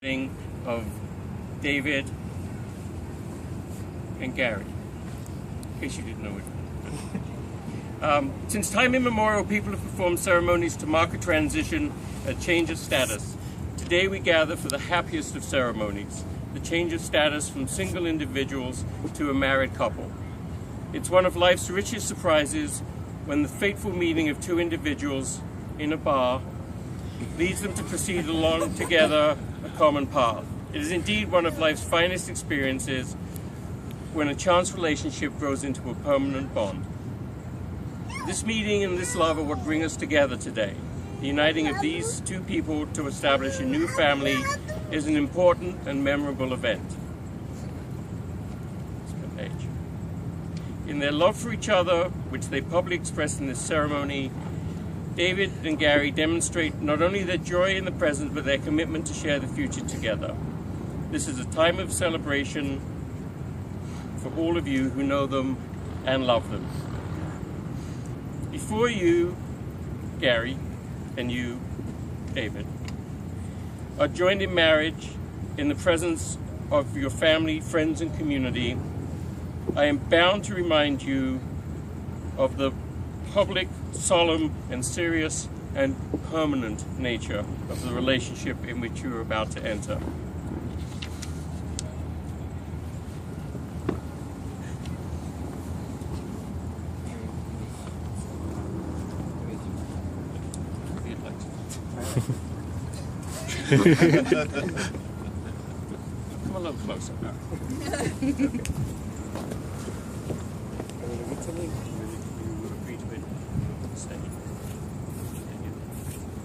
Of David and Gary, in case you didn't know it. Since time immemorial, people have performed ceremonies to mark a transition, a change of status. Today we gather for the happiest of ceremonies, the change of status from single individuals to a married couple. It's one of life's richest surprises when the fateful meeting of two individuals in a bar leads them to proceed along together a common path. It is indeed one of life's finest experiences when a chance relationship grows into a permanent bond. This meeting and this love are what bring us together today. The uniting of these two people to establish a new family is an important and memorable event. In their love for each other, which they publicly express in this ceremony, David and Gary demonstrate not only their joy in the present, but their commitment to share the future together. This is a time of celebration for all of you who know them and love them. Before you, Gary, and you, David, are joined in marriage in the presence of your family, friends, and community, I am bound to remind you of the public, solemn, and serious, and permanent nature of the relationship in which you are about to enter. Come a little closer now. Okay.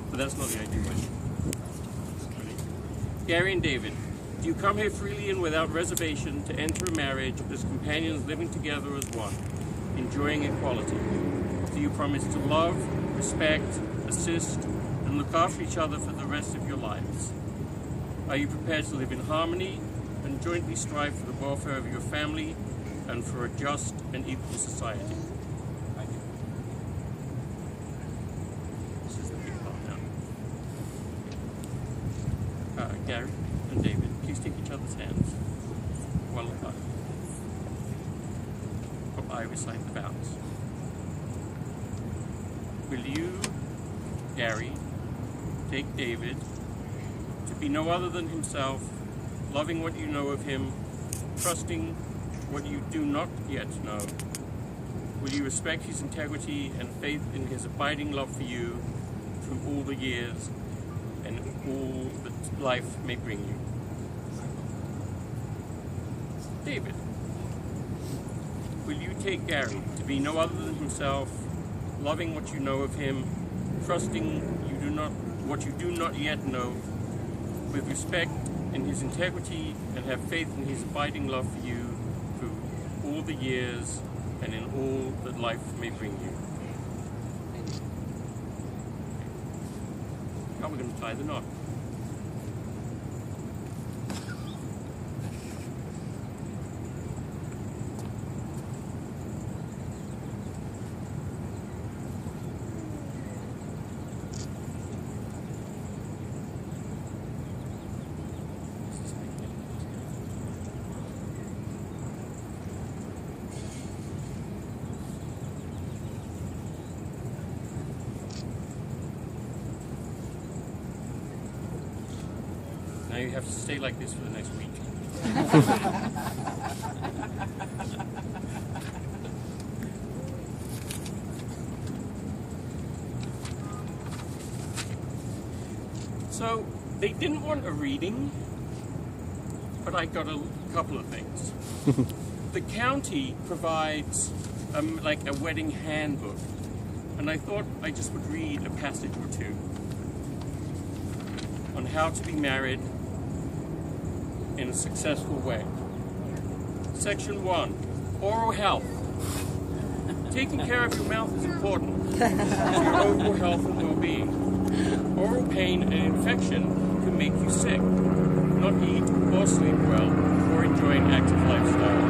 But that's not the ideal way. Gary and David, do you come here freely and without reservation to enter a marriage as companions living together as one, enjoying equality? Do you promise to love, respect, assist, and look after each other for the rest of your lives? Are you prepared to live in harmony and jointly strive for the welfare of your family and for a just and equal society? This is the big part now. Gary and David, please take each other's hands one at a time. While I recite the vows. Will you, Gary, take David to be no other than himself, loving what you know of him, trusting what you do not yet know? Will you respect his integrity and faith in his abiding love for you through all the years and all that life may bring you? David, will you take Gary to be no other than himself, loving what you know of him, trusting what you do not yet know, with respect in his integrity, and have faith in his abiding love for you through all the years and in all that life may bring you? Now we're going to tie the knot. Now you have to stay like this for the next week. So, they didn't want a reading, but I got a couple of things. The county provides like a wedding handbook, and I thought I just would read a passage or two on how to be married in a successful way. Section 1, oral health. Taking care of your mouth is important to your overall health and well-being. Oral pain and infection can make you sick, not eat or sleep well, or enjoy an active lifestyle.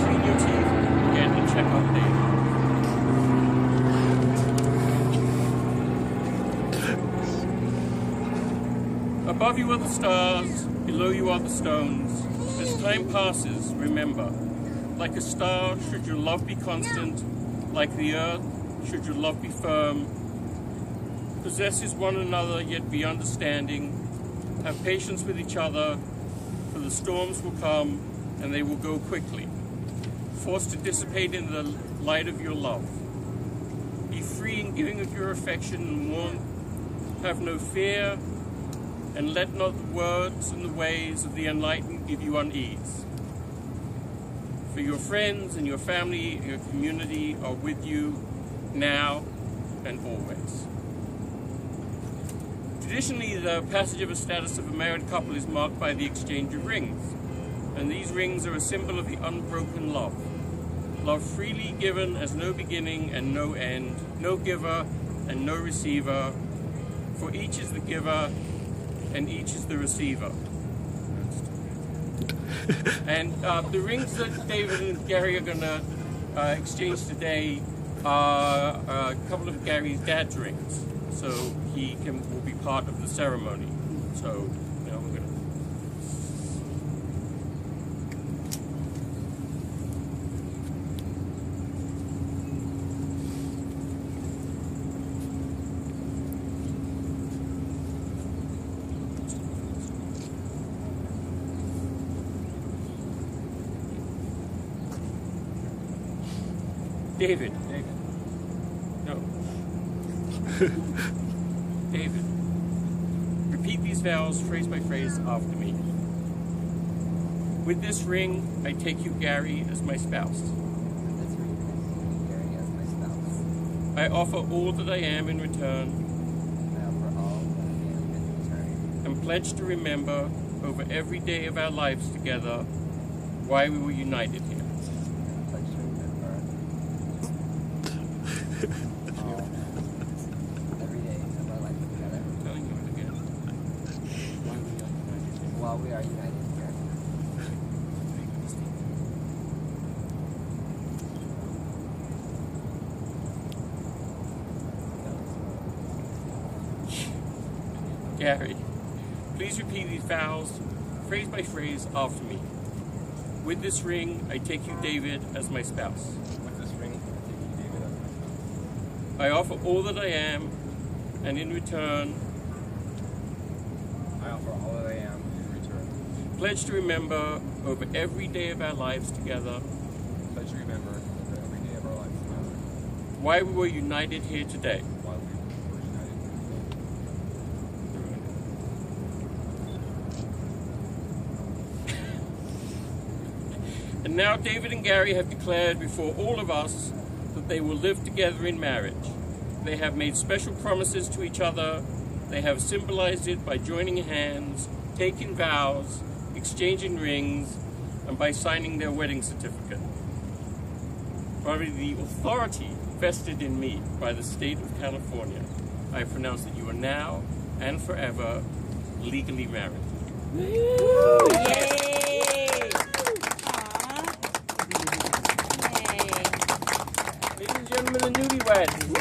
Clean your teeth, get a checkup daily. A Above you are the stars, below you are the stones. As time passes, remember, like a star should your love be constant, like the earth should your love be firm. Possesses one another, yet be understanding. Have patience with each other, for the storms will come, and they will go quickly. Forced to dissipate in the light of your love. Be free in giving of your affection and warmth. Have no fear, and let not the words and the ways of the enlightened give you unease. For your friends and your family and your community are with you now and always. Traditionally, the passage of a status of a married couple is marked by the exchange of rings, and these rings are a symbol of the unbroken love. Love freely given as no beginning and no end, no giver and no receiver, for each is the giver and each is the receiver. And the rings that David and Gary are going to exchange today are a couple of Gary's dad's rings, so he will be part of the ceremony. So now we're going to. David. No. David. Repeat these vows phrase by phrase after me. With this ring, I take you, Gary, as my spouse. I offer all that I am in return. And pledge to remember over every day of our lives together why we were united here. Every day of our life together. I'm telling you it again. While we are united here. Gary, please repeat these vows, phrase by phrase, after me. With this ring, I take you, David, as my spouse. With this ring, I take you, David, as my spouse. I offer all that I am, and in return, I offer all that I am in return. pledge to remember over every day of our lives together Pledge to remember over every day of our lives together why we were united here today. while we were united here. And now David and Gary have declared before all of us that they will live together in marriage. They have made special promises to each other. They have symbolized it by joining hands, taking vows, exchanging rings, and by signing their wedding certificate. By the authority vested in me by the state of California, I pronounce that you are now and forever legally married. Yay! Ladies and gentlemen, the newlyweds.